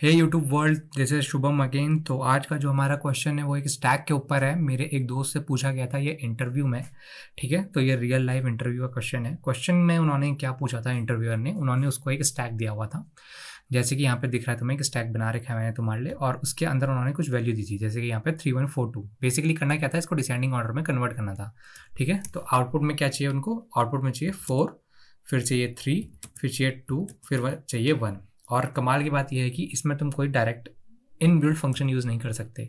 Hey YouTube world, this is Shubham again. तो आज का जो हमारा क्वेश्चन है वो एक स्टैक के ऊपर है। मेरे एक दोस्त से पूछा गया था ये इंटरव्यू में। ठीक है, तो ये रियल लाइफ इंटरव्यू का क्वेश्चन है। क्वेश्चन में उन्होंने क्या पूछा था, इंटरव्यूअर ने, उन्होंने उसको एक स्टैक दिया हुआ था। जैसे कि यहाँ पे दिख रहा है तुम्हें, एक स्टैक बना रखा है मैंने तुम्हारे लिए, और उसके अंदर उन्होंने कुछ वैल्यू दी थी, जैसे कि यहाँ पे 3142। बेसिकली करना क्या था, इसको डिसेंडिंग ऑर्डर में कन्वर्ट करना था। ठीक है, तो आउटपुट में क्या चाहिए उनको, आउटपुट में चाहिए 4, फिर चाहिए 3, फिर चाहिए 2, फिर चाहिए 1। और कमाल की बात यह है कि इसमें तुम कोई direct in build function use नहीं कर सकते।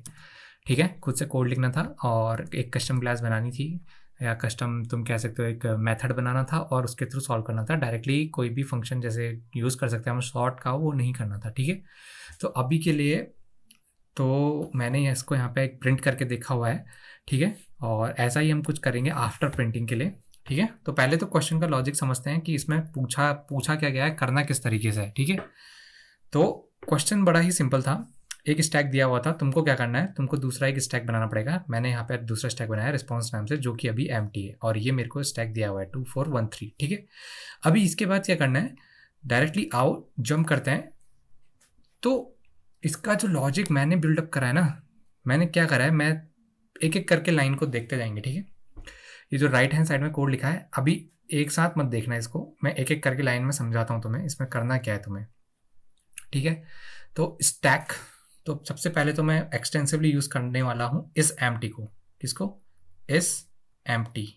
ठीक है, खुद से कोड लिखना था और एक कस्टम क्लास बनानी थी, या कस्टम तुम कह सकते हो एक मेथड बनाना था, और उसके थ्रू सॉल्व करना था। डायरेक्टली कोई भी फंक्शन जैसे यूज़ कर सकते हैं हम शॉर्ट का, वो नहीं करना था। ठीक है, तो अभी के लिए तो मैंने इसको यहाँ पे एक प्रिंट करके देखा हुआ है। ठीक है, और ऐसा ही हम कुछ करेंगे आफ्टर प्रिंटिंग के लिए। ठीक है, तो पहले तो क्वेश्चन का लॉजिक समझते हैं कि इसमें पूछा क्या गया है, करना किस तरीके से है। ठीक है, तो क्वेश्चन बड़ा ही सिंपल था। एक स्टैक दिया हुआ था, तुमको क्या करना है, तुमको दूसरा एक स्टैक बनाना पड़ेगा। मैंने यहाँ पे दूसरा स्टैक बनाया रिस्पॉन्स नाम से, जो कि अभी एम्प्टी है, और ये मेरे को स्टैक दिया हुआ है 2413। ठीक है, अभी इसके बाद क्या करना है, डायरेक्टली आओ जंप करते हैं। तो इसका जो लॉजिक मैंने बिल्डअप करा है ना, मैंने क्या करा है, मैं एक एक करके लाइन को देखते जाएंगे। ठीक है, ये जो राइट हैंड साइड में कोड लिखा है, अभी एक साथ मत देखना इसको, मैं एक एक करके लाइन में समझाता हूँ तुम्हें इसमें करना क्या है तुम्हें। ठीक है, तो स्टैक, तो सबसे पहले तो मैं एक्सटेंसिवली यूज करने वाला हूँ इस एम्प्टी को। किसको, इस एम्प्टी।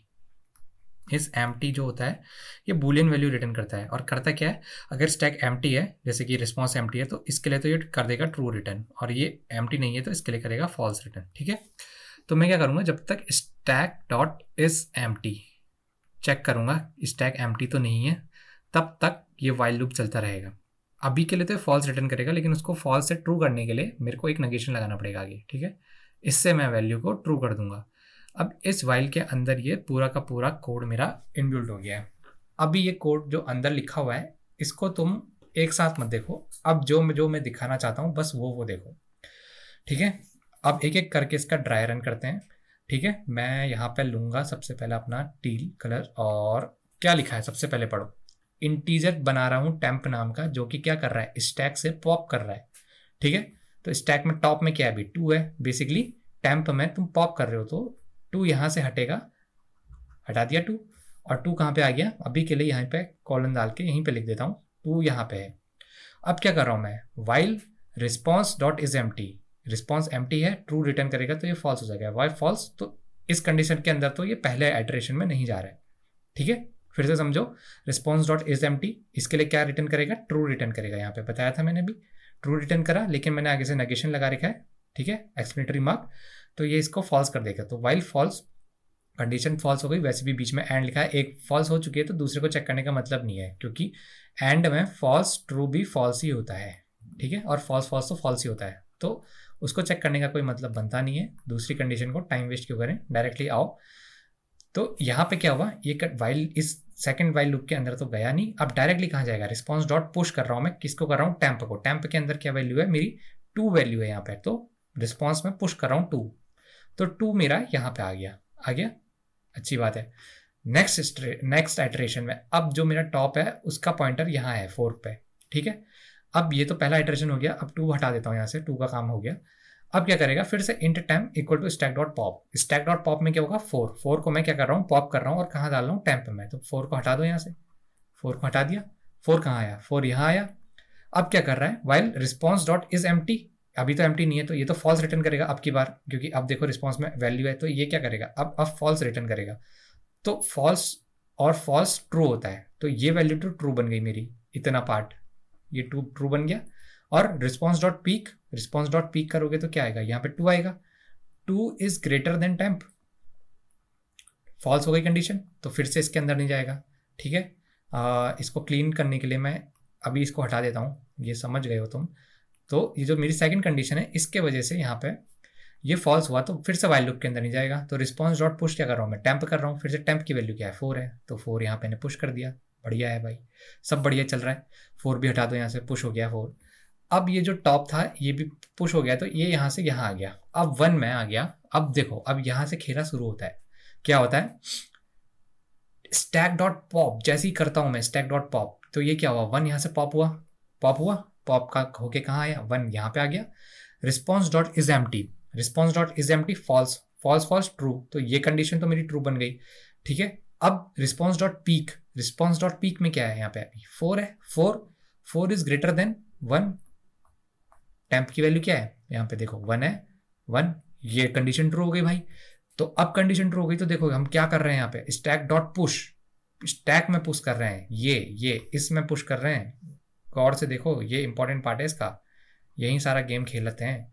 इस एम्प्टी जो होता है ये बूलियन वैल्यू रिटर्न करता है, और करता क्या है, अगर स्टैक एम्प्टी है, जैसे कि रिस्पॉन्स एम्प्टी है, तो इसके लिए तो ये कर देगा ट्रू रिटर्न, और ये एम्प्टी नहीं है तो इसके लिए करेगा फॉल्स रिटर्न। ठीक है, तो मैं क्या करूँगा, जब तक stack dot is empty check करूँगा स्टैक एम्प्टी तो नहीं है, तब तक ये वाइल लूप चलता रहेगा। अभी के लिए तो फॉल्स रिटर्न करेगा, लेकिन उसको फॉल्स से ट्रू करने के लिए मेरे को एक नेगेशन लगाना पड़ेगा आगे। ठीक है, इससे मैं वैल्यू को ट्रू कर दूंगा। अब इस वाइल के अंदर ये पूरा का पूरा कोड मेरा इनबिल्ट हो गया है। अभी ये कोड जो अंदर लिखा हुआ है, इसको तुम एक साथ मत देखो, अब जो मैं दिखाना चाहता हूँ बस वो देखो। ठीक है, अब एक एक करके इसका ड्राई रन करते हैं। ठीक है, मैं यहाँ पे लूंगा सबसे पहले अपना टील कलर, और क्या लिखा है सबसे पहले पढ़ो। इंटीजर बना रहा हूँ टेम्प नाम का, जो कि क्या कर रहा है, स्टैक से पॉप कर रहा है। ठीक है, तो स्टैक में टॉप में क्या है, अभी 2 है। बेसिकली टेम्प में तुम पॉप कर रहे हो तो 2 यहाँ से हटेगा, हटा दिया 2, और 2 कहाँ पे आ गया, अभी के लिए यहाँ पे कॉलन डाल के यहीं पे लिख देता हूँ 2 यहाँ पे है। अब क्या कर रहा हूँ मैं, while response dot is empty, response empty है, ट्रू रिटर्न करेगा तो ये फॉल्स हो जाएगा। वाई फॉल्स, तो इस कंडीशन के अंदर तो ये पहले आइटरेशन में नहीं जा रहा है। ठीक है, फिर से समझो, रिस्पॉन्स डॉट इज एम्प्टी, इसके लिए क्या रिटर्न करेगा, ट्रू रिटर्न करेगा। यहाँ पे बताया था मैंने भी, ट्रू रिटर्न करा, लेकिन मैंने आगे से नेगेशन लगा रखा है। ठीक है, एक्सप्लेनेटरी मार्क, तो ये इसको फॉल्स कर देगा। तो वाइल फॉल्स, कंडीशन फॉल्स हो गई। वैसे भी बीच में एंड लिखा है, एक फॉल्स हो चुकी है तो दूसरे को चेक करने का मतलब नहीं है, क्योंकि एंड में फॉल्स ट्रू भी फॉल्स ही होता है। ठीक है, और फॉल्स फॉल्स तो फॉल्स ही होता है, तो उसको चेक करने का कोई मतलब बनता नहीं है। दूसरी कंडीशन को टाइम वेस्ट क्यों करें, डायरेक्टली आओ। तो यहाँ पे क्या हुआ, ये वाइल इस सेकंड वाइल लूप के अंदर तो गया नहीं, अब डायरेक्टली कहाँ जाएगा, रिस्पॉन्स डॉट पुश कर रहा हूँ मैं, किसको कर रहा हूँ, टेम्प को। टेम्प के अंदर क्या वैल्यू है मेरी, 2 वैल्यू है यहाँ पे, तो रिस्पॉन्स में पुश कर रहा हूँ 2, तो 2 मेरा यहाँ पे आ गया। अच्छी बात है। नेक्स्ट आइटरेशन में अब जो मेरा टॉप है उसका पॉइंटर यहाँ है 4 पे। ठीक है, अब ये तो पहला आइटरेशन हो गया, अब 2 हटा देता हूँ यहाँ से, 2 का काम हो गया। अब क्या करेगा, फिर से int time equal to stack dot pop. Stack dot pop में क्या होगा, 4 को मैं क्या कर रहा हूँ, पॉप कर रहा हूँ, और कहाँ डाल रहा हूँ, टेम्प में। तो 4 को हटा दो यहाँ से, 4 को हटा दिया, 4 कहाँ आया, 4 यहाँ आया। अब क्या कर रहा है, while response dot is empty, अभी तो एम्प्टी नहीं है तो ये तो फॉल्स रिटर्न करेगा अब की बार, क्योंकि अब देखो रिस्पॉन्स में वैल्यू है, तो ये क्या करेगा, अब फॉल्स रिटर्न करेगा। तो फॉल्स और फॉल्स ट्रू होता है, तो ये वैल्यू तो ट्रू बन गई मेरी, इतना पार्ट ये ट्रू बन गया। और रिस्पॉन्स डॉट पीक करोगे तो क्या आएगा, यहाँ पे 2 आएगा, 2 is greater than temp, false हो गई कंडीशन, तो फिर से इसके अंदर नहीं जाएगा। ठीक है, इसको क्लीन करने के लिए मैं अभी इसको हटा देता हूँ, ये समझ गए हो तुम। तो ये जो मेरी सेकंड कंडीशन है, इसके वजह से यहाँ पे ये फॉल्स हुआ, तो फिर से वाइल लूप के अंदर नहीं जाएगा। तो रिस्पॉन्स डॉट पुश क्या कर रहा हूँ मैं, टेम्प कर रहा हूँ, फिर से टेम्प की वैल्यू क्या है, 4 है, तो 4 यहाँ पे ने पुश कर दिया। बढ़िया है भाई, सब बढ़िया चल रहा है। 4 भी हटा दो यहाँ से, पुश हो गया 4। अब ये जो टॉप था ये भी पुश हो गया, तो ये यहाँ से यहाँ आ गया, अब 1 में आ गया। अब देखो, अब यहाँ से खेला शुरू होता है, क्या होता है, स्टैक डॉट पॉप जैसे ही करता हूँ मैं, स्टैक डॉट पॉप, तो ये क्या हुआ, 1 यहाँ से पॉप हुआ, पॉप का होके कहाँ आया, 1 यहाँ पे आ गया। Response dot is empty, response dot is empty, false false false true, तो ये कंडीशन तो मेरी ट्रू बन गई, ठीक है। अब response dot peak, response dot peak में क्या है यहाँ पे, अभी 4 है, 4 इज ग्रेटर देन 1, टेम्प की वैल्यू क्या है यहाँ पे देखो 1 है, 1, ये कंडीशन ट्रू हो गई भाई। तो अब कंडीशन ट्रू हो गई तो देखो हम क्या कर रहे हैं यहाँ पे, स्टैक डॉट पुश, स्टैक में पुश कर रहे हैं, ये इसमें पुश कर रहे हैं, गौर से देखो ये इंपॉर्टेंट पार्ट है इसका, यही सारा गेम खेलते हैं।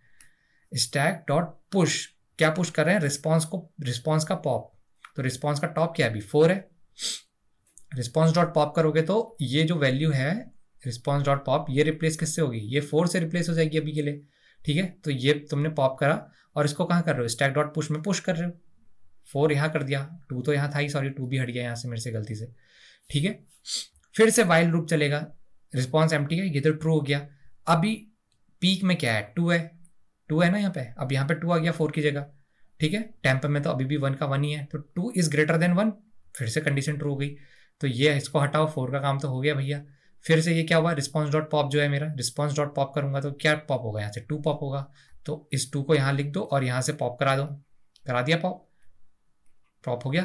स्टैक डॉट पुश, क्या पुश कर रहे हैं, रिस्पॉन्स को, रिस्पॉन्स का पॉप, तो रिस्पॉन्स का टॉप क्या है, अभी 4 है। रिस्पॉन्स डॉट पॉप करोगे तो ये जो वैल्यू है रिस्पॉन्स डॉट पॉप, ये रिप्लेस किससे होगी, ये 4 से रिप्लेस हो जाएगी अभी के लिए, ठीक है। तो ये तुमने पॉप करा और इसको कहाँ कर रहे हो, स्टैक डॉट पुश में पुश कर रहे हो, 4 यहाँ कर दिया, 2 तो यहाँ था ही, सॉरी 2 भी हट गया यहाँ से मेरे से गलती से, ठीक है। फिर से वाइल लूप चलेगा, रिस्पॉन्स एम्प्टी है, ये तो ट्रू हो गया। अभी पीक में क्या है, 2 है, 2 है ना यहाँ पे, अब यहाँ पे 2 आ गया 4 की जगह, ठीक है। टेम्प में तो अभी भी 1 का 1 ही है, तो 2 इज ग्रेटर देन 1, फिर से कंडीशन ट्रू हो गई। तो ये इसको हटाओ, 4 का काम तो हो गया भैया। फिर से ये क्या हुआ, रिस्पॉन्स डॉट पॉप जो है मेरा, रिस्पॉन्स डॉट पॉप करूंगा तो क्या पॉप होगा, यहाँ से 2 पॉप होगा, तो इस 2 को यहाँ लिख दो और यहाँ से पॉप करा दो, करा दिया पॉप, पॉप हो गया,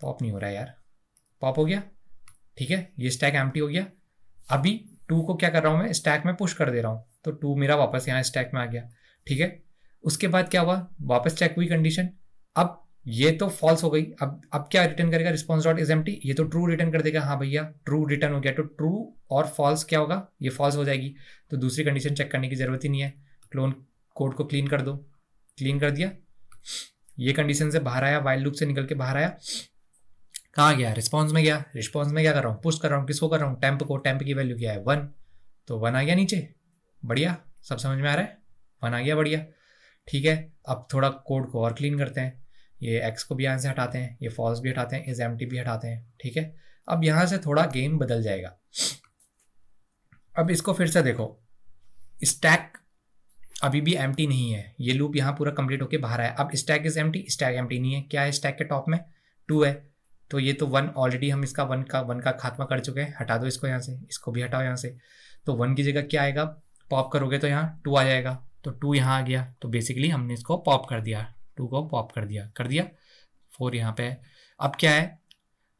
पॉप नहीं हो रहा है यार, पॉप हो गया, ठीक है। ये स्टैक एम्प्टी हो गया। अभी 2 को क्या कर रहा हूँ मैं, स्टैक में पुश कर दे रहा हूँ, तो 2 मेरा वापस यहाँ स्टैक में आ गया, ठीक है। उसके बाद क्या हुआ, वापस चेक हुई कंडीशन, अब ये तो फॉल्स हो गई, अब क्या रिटर्न करेगा, रिस्पॉन्स डॉट इज एम्प्टी, ये तो ट्रू रिटर्न कर देगा, हाँ भैया ट्रू रिटर्न हो गया, तो ट्रू और फॉल्स क्या होगा, ये फॉल्स हो जाएगी, तो दूसरी कंडीशन चेक करने की जरूरत ही नहीं है। क्लोन कोड को क्लीन कर दो, क्लीन कर दिया, ये कंडीशन से बाहर आया, वाइल लूप से निकल के बाहर आया, कहाँ गया, रिस्पॉन्स में गया, रिस्पॉन्स में क्या कर रहा हूँ, पुश कर रहा हूँ, किसको कर रहा हूँ, टेम्प को, टेम्प की वैल्यू क्या है 1, तो 1 आ गया नीचे, बढ़िया, सब समझ में आ रहा है, 1 आ गया, बढ़िया, ठीक है। अब थोड़ा कोड को और क्लीन करते हैं, ये एक्स को भी यहाँ से हटाते हैं, ये फॉल्स भी हटाते हैं, इज एम्प्टी भी हटाते हैं, ठीक है। अब यहाँ से थोड़ा गेम बदल जाएगा। अब इसको फिर से देखो, स्टैक अभी भी एम्प्टी नहीं है, ये लूप यहाँ पूरा कंप्लीट होके बाहर आया। अब stack is empty, stack empty नहीं है, क्या है स्टैक के टॉप में 2 है, तो ये तो 1 ऑलरेडी हम इसका 1 का खात्मा कर चुके हैं, हटा दो इसको यहाँ से, इसको भी हटाओ यहाँ से, तो 1 की जगह क्या आएगा, पॉप करोगे तो यहाँ 2 आ जाएगा, तो 2 यहाँ आ गया, तो बेसिकली हमने इसको पॉप कर दिया, 2 को पॉप कर दिया, 4 यहाँ पे है। अब क्या है,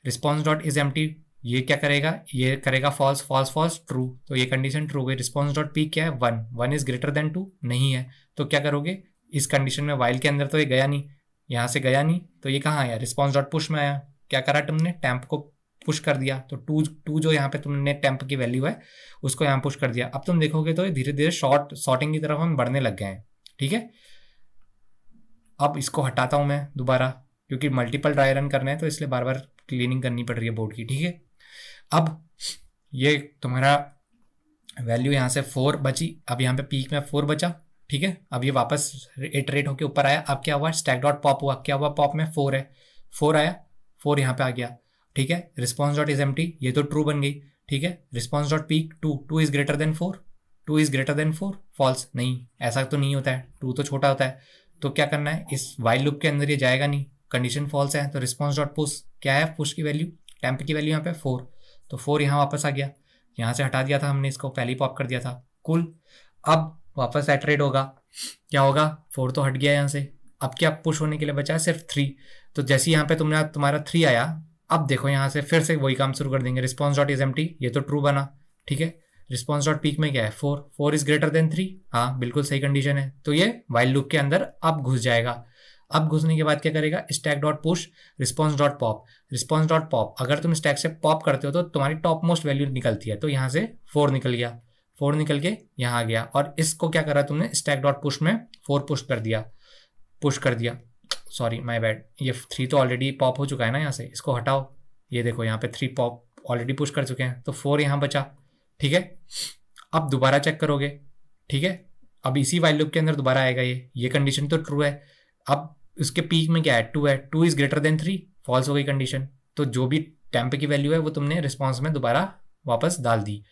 रिस्पॉन्स डॉट इज एम्प्टी, ये क्या करेगा, ये करेगा फॉल्स फॉल्स फॉल्स ट्रू, तो ये कंडीशन ट्रू हो गई। रिस्पॉन्स डॉट पी क्या है 1 इज ग्रेटर देन 2 नहीं है, तो क्या करोगे, इस कंडीशन में वाइल के अंदर तो ये गया नहीं, यहाँ से गया नहीं, तो ये कहाँ आया, रिस्पॉन्स डॉट पुश में आया, क्या करा तुमने, टेम्प को पुश कर दिया, तो 2 जो यहाँ पे तुमने टेम्प की वैल्यू है उसको यहाँ पुश कर दिया। अब तुम देखोगे तो धीरे धीरे सॉर्टिंग की तरफ हम बढ़ने लग गए हैं, ठीक है। अब इसको हटाता हूँ मैं दोबारा, क्योंकि मल्टीपल ड्राई रन करने हैं तो इसलिए बार बार क्लीनिंग करनी पड़ रही है बोर्ड की, ठीक है। अब ये तुम्हारा वैल्यू यहाँ से 4 बची, अब यहाँ पे पीक में 4 बचा, ठीक है। अब ये वापस इटरेट होके ऊपर आया, अब क्या हुआ, स्टैक डॉट पॉप हुआ, क्या हुआ, पॉप में 4 है, 4 आया, 4 यहाँ पे आ गया, ठीक है। रिस्पॉन्स डॉट इज एम्प्टी, ये तो ट्रू बन गई, ठीक है। Response dot peek 2 is greater than 4, 2 is greater than 4, false नहीं, ऐसा तो नहीं होता है, 2 तो छोटा होता है, तो क्या करना है, इस वाइल लूप के अंदर ये जाएगा नहीं, कंडीशन फॉल्स है, तो रिस्पॉन्स डॉट पुश क्या है, पुश की वैल्यू, टेम्प की वैल्यू यहाँ पे 4, तो 4 यहाँ वापस आ गया, यहाँ से हटा दिया था हमने इसको, पहले ही पॉप कर दिया था, कुल। अब वापस एटरेट होगा, क्या होगा, 4 तो हट गया यहाँ से, अब क्या पुश होने के लिए बचा है सिर्फ 3, तो जैसे यहाँ पे तुम्हारा 3 आया, अब देखो यहाँ से फिर से वही काम शुरू कर देंगे, रिस्पॉन्स डॉट इज एम्प्टी, ये तो ट्रू बना, ठीक है। रिस्पॉन्स डॉट पीक में क्या है 4 इज ग्रेटर देन 3, हाँ बिल्कुल सही कंडीशन है, तो ये वाइल लूप के अंदर अब घुस जाएगा। अब घुसने के बाद क्या करेगा, stack dot push response dot pop, response dot pop, अगर तुम स्टैक से पॉप करते हो तो तुम्हारी टॉप मोस्ट वैल्यू निकलती है, तो यहाँ से 4 निकल गया, 4 निकल के यहाँ आ गया, और इसको क्या करा तुमने, स्टैक डॉट पुश में 4 पुश कर दिया, सॉरी माय बैड, ये 3 तो ऑलरेडी पॉप हो चुका है ना, यहाँ से इसको हटाओ, ये देखो यहाँ पे 3 पॉप ऑलरेडी पुश कर चुके हैं, तो 4 यहाँ बचा, ठीक है। अब दोबारा चेक करोगे, ठीक है, अब इसी वाइल लूप के अंदर दोबारा आएगा, ये कंडीशन तो ट्रू है। अब उसके पीक में क्या है, 2 है, 2 इज ग्रेटर देन 3, फॉल्स हो गई कंडीशन, तो जो भी टेम्प की वैल्यू है वो तुमने रिस्पॉन्स में दोबारा वापस डाल दी,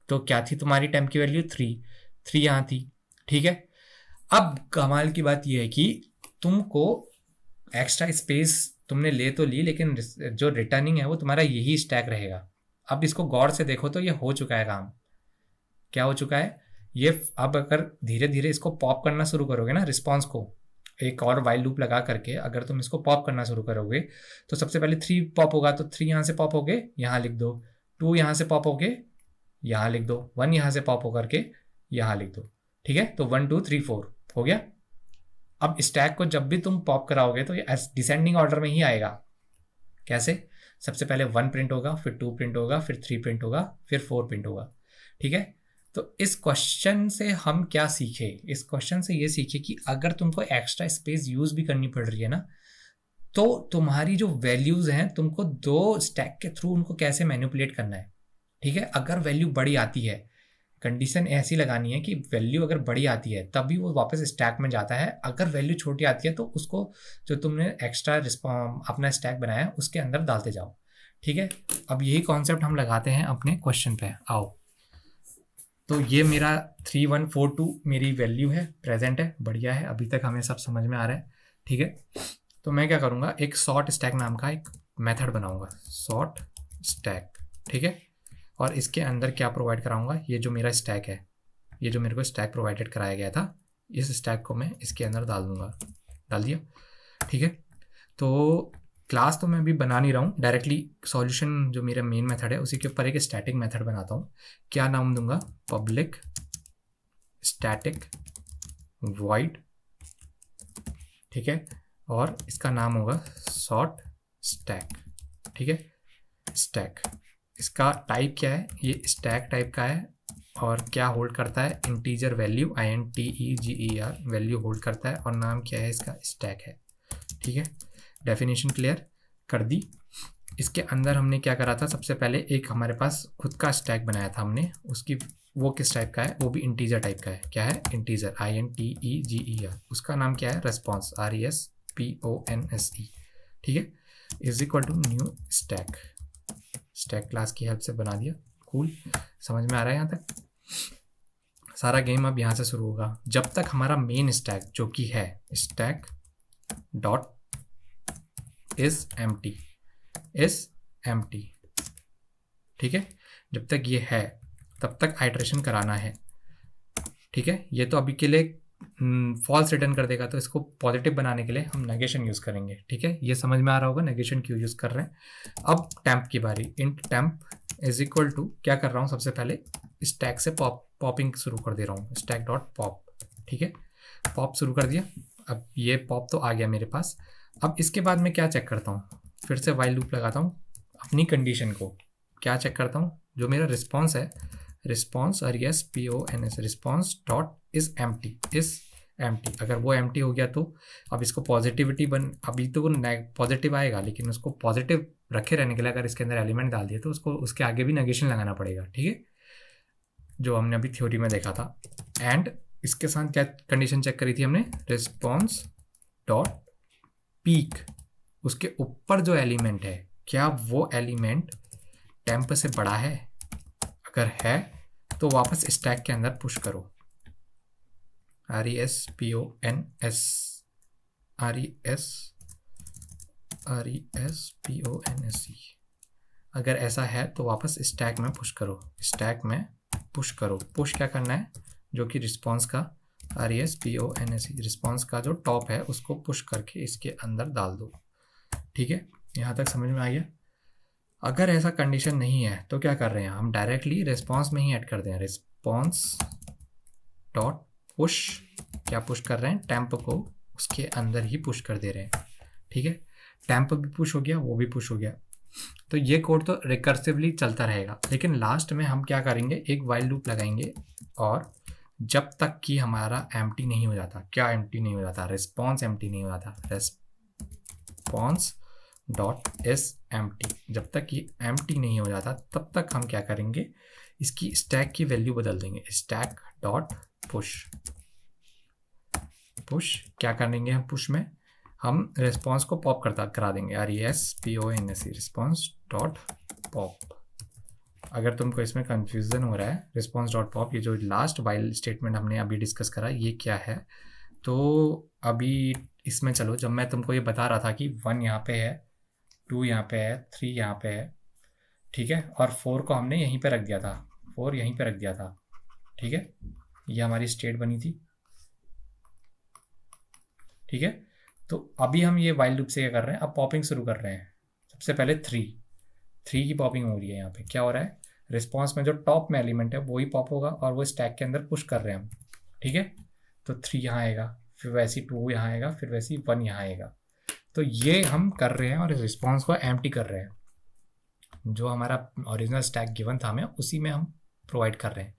तो क्या थी तुम्हारी टेम्प की वैल्यू 3 यहाँ थी, ठीक है। अब कमाल की बात यह है कि तुमको एक्स्ट्रा स्पेस तुमने ले तो ली, लेकिन जो रिटर्निंग है वो तुम्हारा यही स्टैक रहेगा। अब इसको गौर से देखो तो ये हो चुका है काम, क्या हो चुका है ये। अब अगर धीरे धीरे इसको पॉप करना शुरू करोगे ना रिस्पॉन्स को, एक और वाइल लूप लगा करके अगर तुम इसको पॉप करना शुरू करोगे तो सबसे पहले 3 पॉप होगा, तो 3 यहाँ से पॉप हो गए, यहाँ लिख दो, 2 यहाँ से पॉप हो गए, यहाँ लिख दो, 1 यहाँ से पॉप होकर के यहाँ लिख दो, ठीक है। तो 1 2 3 4 हो गया। अब स्टैक को जब भी तुम पॉप कराओगे तो ये डिसेंडिंग ऑर्डर में ही आएगा। कैसे? सबसे पहले 1 प्रिंट होगा, फिर 2 प्रिंट होगा, फिर 3 प्रिंट होगा, फिर 4 प्रिंट होगा, ठीक है। तो इस क्वेश्चन से हम क्या सीखे? इस क्वेश्चन से ये सीखे कि अगर तुमको एक्स्ट्रा स्पेस यूज भी करनी पड़ रही है ना, तो तुम्हारी जो वैल्यूज हैं तुमको 2 स्टैक के थ्रू उनको कैसे मैनिपुलेट करना है, ठीक है। अगर वैल्यू बड़ी आती है, कंडीशन ऐसी लगानी है कि वैल्यू अगर बड़ी आती है तभी वो वापस स्टैक में जाता है, अगर वैल्यू छोटी आती है तो उसको जो तुमने एक्स्ट्रा अपना स्टैक बनाया है उसके अंदर डालते जाओ, ठीक है। अब यही कॉन्सेप्ट हम लगाते हैं अपने क्वेश्चन पे। आओ, तो ये मेरा 3142 मेरी वैल्यू है, प्रेजेंट है, बढ़िया है, अभी तक हमें सब समझ में आ रहा है, ठीक है। तो मैं क्या करूँगा, एक सॉर्ट स्टैक नाम का एक मेथड बनाऊंगा, सॉर्ट स्टैक, ठीक है। और इसके अंदर क्या प्रोवाइड कराऊंगा, ये जो मेरा स्टैक है, ये जो मेरे को स्टैक प्रोवाइडेड कराया गया था, इस स्टैक को मैं इसके अंदर डाल दूंगा, डाल दिया, ठीक है। तो क्लास तो मैं अभी बना नहीं रहा हूँ, डायरेक्टली सॉल्यूशन जो मेरा मेन मेथड है उसी के ऊपर एक स्टैटिक मेथड बनाता हूँ। क्या नाम दूंगा, पब्लिक स्टैटिक वॉइड, ठीक है, और इसका नाम होगा सॉर्ट स्टैक, ठीक है। स्टैक, इसका टाइप क्या है, ये स्टैक टाइप का है, और क्या होल्ड करता है, integer value, INTEGER value hold करता है, और नाम क्या है इसका, स्टैक है, ठीक है। डेफिनेशन क्लियर कर दी। इसके अंदर हमने क्या करा था, सबसे पहले एक हमारे पास खुद का स्टैक बनाया था हमने, उसकी वो किस टाइप का है, वो भी इंटीजर टाइप का है, क्या है, इंटीजर, INTEGER, उसका नाम क्या है, रेस्पॉन्स, RESPONSE, ठीक है, is equal to new stack, stack class की हेल्प से बना दिया। कूल, समझ में आ रहा है यहाँ तक? सारा गेम अब यहाँ से शुरू होगा जब तक हमारा मेन स्टैक जो कि है स्टैक डॉट इज एम्प्टी, ठीक है। जब तक ये है तब तक आइटरेशन कराना है, ठीक है। ये तो अभी के लिए फॉल्स रिटर्न कर देगा, तो इसको पॉजिटिव बनाने के लिए हम नेगेशन यूज़ करेंगे, ठीक है। ये समझ में आ रहा होगा नेगेशन क्यों यूज़ कर रहे हैं। अब टेम्प की बारी, int temp is equal to, क्या कर रहा हूँ, सबसे पहले स्टैक से पॉपिंग शुरू कर दे रहा हूँ, स्टैक डॉट पॉप, ठीक है। पॉप शुरू कर दिया, अब ये पॉप तो आ गया मेरे पास। अब इसके बाद मैं क्या चेक करता हूँ, फिर से वाइल लूप लगाता हूँ, अपनी कंडीशन को क्या चेक करता हूँ, जो मेरा रिस्पॉन्स है, response RESPONS, response dot is empty, अगर वो एम्प्टी हो गया तो अब इसको पॉजिटिविटी अभी तो पॉजिटिव आएगा, लेकिन उसको पॉजिटिव रखे रहने के लिए अगर इसके अंदर एलिमेंट डाल दिए तो उसको उसके आगे भी नेगेशन लगाना पड़ेगा, ठीक है, जो हमने अभी थ्योरी में देखा था। एंड इसके साथ क्या कंडीशन चेक करी थी हमने, रिस्पॉन्स डॉट पीक, उसके ऊपर जो एलिमेंट है क्या वो एलिमेंट टेम्प से बड़ा है, अगर है तो वापस स्टैक के अंदर पुश करो, RESPONSE, अगर ऐसा है तो वापस स्टैक में पुश करो, स्टैक में पुश करो। पुश क्या करना है, जो कि रिस्पॉन्स का RESPONSE, रिस्पॉन्स का जो टॉप है उसको पुश करके इसके अंदर डाल दो, ठीक है। यहाँ तक समझ में आ गया। अगर ऐसा कंडीशन नहीं है तो क्या कर रहे हैं हम, डायरेक्टली रिस्पॉन्स में ही ऐड कर दें, रिस्पॉन्स डॉट पुश, क्या पुश कर रहे हैं, टेम्प को उसके अंदर ही पुश कर दे रहे हैं, ठीक है। टेम्प भी पुश हो गया, वो भी पुश हो गया। तो ये कोड तो रिकर्सिवली चलता रहेगा, लेकिन लास्ट में हम क्या करेंगे, एक वाइल लूप लगाएंगे, और जब तक कि हमारा एम्प्टी नहीं हो जाता, क्या एम्प्टी नहीं हो जाता, रिस्पॉन्स एम्प्टी नहीं हो जाता, रिस्पॉन्स डॉट इज एम्प्टी, जब तक ये एम्प्टी नहीं हो जाता तब तक हम क्या करेंगे, इसकी स्टैक की वैल्यू बदल देंगे, स्टैक डॉट पुश, पुश क्या करेंगे हम, पुश में हम रिस्पॉन्स को पॉप करा देंगे, RESPONSE, रिस्पॉन्स डॉट पॉप। अगर तुमको इसमें कंफ्यूजन हो रहा है, रिस्पॉन्स डॉट पॉप, ये जो लास्ट वाइल स्टेटमेंट हमने अभी डिस्कस करा ये क्या है, तो अभी इसमें चलो, जब मैं तुमको ये बता रहा था कि 1 यहाँ पे है, 2 यहाँ पे है, 3 यहाँ पे है, ठीक है, और 4 को हमने यहीं पे रख दिया था, 4 यहीं पे रख दिया था, ठीक है, ये हमारी स्टेट बनी थी। ठीक है, तो अभी हम ये वाइल लूप से क्या कर रहे हैं, अब पॉपिंग शुरू कर रहे हैं। सबसे पहले 3 की पॉपिंग हो रही है। यहाँ पे क्या हो रहा है, रिस्पॉन्स में जो टॉप में एलिमेंट है वही पॉप होगा और वो स्टैक के अंदर पुश कर रहे हैं हम। ठीक है, तो 3 यहाँ आएगा, फिर वैसी 2 यहाँ आएगा, फिर वैसी 1 यहाँ आएगा। तो ये हम कर रहे हैं और इस रिस्पॉन्स को एम्प्टी कर रहे हैं। जो हमारा ओरिजिनल स्टैक गिवन था हमें, उसी में हम प्रोवाइड कर रहे हैं।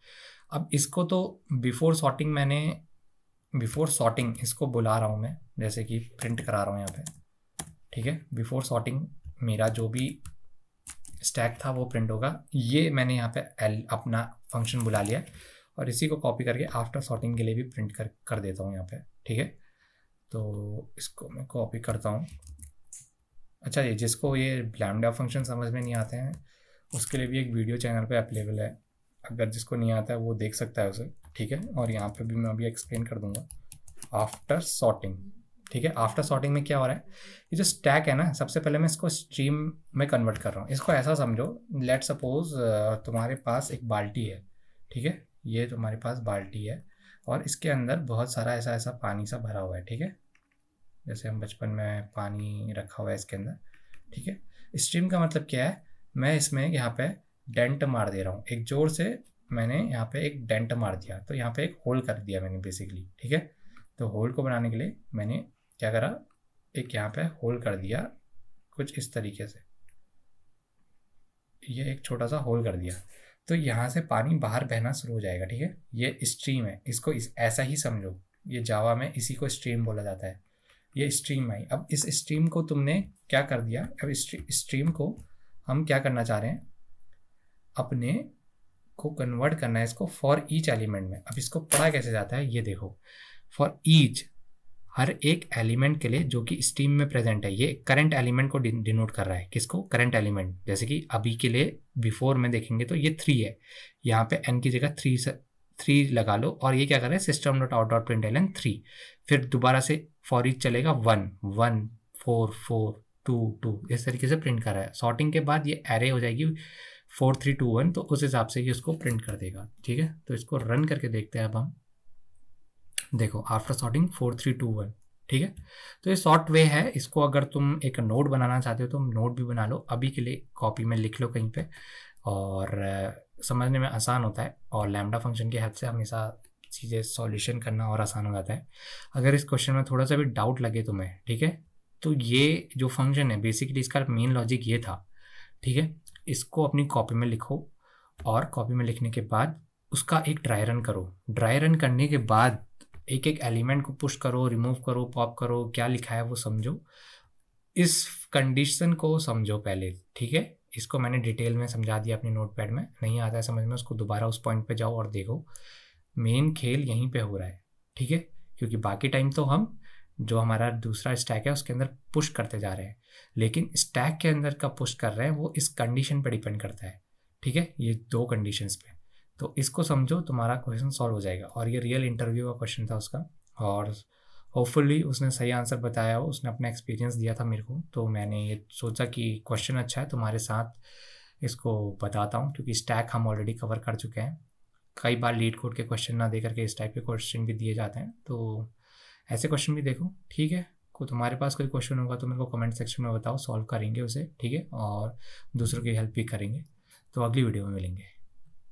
अब इसको तो बिफोर सॉर्टिंग इसको बुला रहा हूँ मैं, जैसे कि प्रिंट करा रहा हूँ यहाँ पे। ठीक है, बिफोर सॉर्टिंग मेरा जो भी स्टैक था वो प्रिंट होगा। ये मैंने यहाँ पे अपना फंक्शन बुला लिया और इसी को कॉपी करके आफ्टर सॉर्टिंग के लिए भी प्रिंट कर देता हूँ यहाँ पे। ठीक है, तो इसको मैं कॉपी करता हूँ। अच्छा, ये जिसको ये लैम्डा फंक्शन समझ में नहीं आते हैं उसके लिए भी एक वीडियो चैनल पे अवेलेबल है, अगर जिसको नहीं आता है वो देख सकता है उसे। ठीक है, और यहाँ पे भी मैं अभी एक्सप्लेन कर दूंगा आफ्टर सॉर्टिंग। ठीक है, आफ्टर सॉर्टिंग में क्या हो रहा है, ये जो स्टैक है ना, सबसे पहले मैं इसको स्ट्रीम में कन्वर्ट कर रहा हूँ। इसको ऐसा समझो, लेट सपोज तुम्हारे पास एक बाल्टी है। ठीक है, ये तुम्हारे पास बाल्टी है और इसके अंदर बहुत सारा ऐसा ऐसा पानी सा भरा हुआ है। ठीक है, जैसे हम बचपन में पानी रखा हुआ है इसके अंदर। ठीक है, स्ट्रीम का मतलब क्या है, मैं इसमें यहाँ पे डेंट मार दे रहा हूँ, एक जोर से मैंने यहाँ पे एक डेंट मार दिया, तो यहाँ पे एक होल कर दिया मैंने बेसिकली। ठीक है, तो होल को बनाने के लिए मैंने क्या करा, एक यहाँ पे होल कर दिया कुछ इस तरीके से, ये एक छोटा सा होल कर दिया, तो यहाँ से पानी बाहर बहना शुरू हो जाएगा। ठीक है, ये स्ट्रीम है, इसको ऐसा ही समझो, ये जावा में इसी को स्ट्रीम बोला जाता है। ये स्ट्रीम आई, अब इस स्ट्रीम को तुमने क्या कर दिया, अब स्ट्रीम को हम क्या करना चाह रहे हैं, अपने को कन्वर्ट करना है इसको फॉर ईच एलिमेंट में। अब इसको पढ़ा कैसे जाता है ये देखो, फॉर ईच, हर एक एलिमेंट के लिए जो कि स्ट्रीम में प्रेजेंट है। ये करंट एलिमेंट को डिनोट कर रहा है, किसको, करंट एलिमेंट। जैसे कि अभी के लिए बिफोर में देखेंगे तो ये 3 है, यहाँ पे n की जगह 3 लगा लो, और ये क्या कर रहा है, system dot out dot println 3, फिर दोबारा से फॉर ईच चलेगा 1 1 4 4 2 2, इस तरीके से प्रिंट कर रहा है। सॉर्टिंग के बाद ये एरे हो जाएगी 4 3 2 1, तो उस हिसाब से ये उसको प्रिंट कर देगा। ठीक है, तो इसको रन करके देखते हैं अब हम। देखो, आफ्टर सॉर्टिंग 4 3 2 1। ठीक है, तो ये शॉर्ट वे है, इसको अगर तुम एक नोड बनाना चाहते हो तो नोड भी बना लो, अभी के लिए कॉपी में लिख लो कहीं पे, और समझने में आसान होता है, और लैम्डा फंक्शन की हेल्प से हमेशा चीज़ें सॉल्यूशन करना और आसान हो जाता है। अगर इस क्वेश्चन में थोड़ा सा भी डाउट लगे तुम्हें, ठीक है, तो ये जो फंक्शन है बेसिकली इसका मेन लॉजिक ये था। ठीक है, इसको अपनी कॉपी में लिखो, और कॉपी में लिखने के बाद उसका एक ड्राई रन करो। ड्राई रन करने के बाद एक एक एलिमेंट को पुश करो, रिमूव करो, पॉप करो, क्या लिखा है वो समझो, इस कंडीशन को समझो पहले। ठीक है, इसको मैंने डिटेल में समझा दिया अपने नोटपैड में, नहीं आता है समझ में उसको दोबारा उस पॉइंट पे जाओ और देखो, मेन खेल यहीं पे हो रहा है। ठीक है, क्योंकि बाकी टाइम तो हम जो हमारा दूसरा स्टैक है उसके अंदर पुश करते जा रहे हैं, लेकिन स्टैक के अंदर का पुश कर रहे हैं वो इस कंडीशन पर डिपेंड करता है। ठीक है, ये 2 कंडीशंस पे, तो इसको समझो, तुम्हारा क्वेश्चन सॉल्व हो जाएगा। और ये रियल इंटरव्यू का क्वेश्चन था उसका, और होपफुली उसने सही आंसर बताया हो, उसने अपना एक्सपीरियंस दिया था मेरे को, तो मैंने ये सोचा कि क्वेश्चन अच्छा है तुम्हारे साथ इसको बताता हूँ, क्योंकि स्टैक हम ऑलरेडी कवर कर चुके हैं। कई बार लीड कोड के क्वेश्चन ना दे करके इस टाइप के क्वेश्चन भी दिए जाते हैं, तो ऐसे क्वेश्चन भी देखो। ठीक है, को तुम्हारे पास कोई क्वेश्चन होगा तो मेरे को कमेंट सेक्शन में बताओ, सॉल्व करेंगे उसे। ठीक है, और दूसरों की हेल्प भी करेंगे। तो अगली वीडियो में मिलेंगे।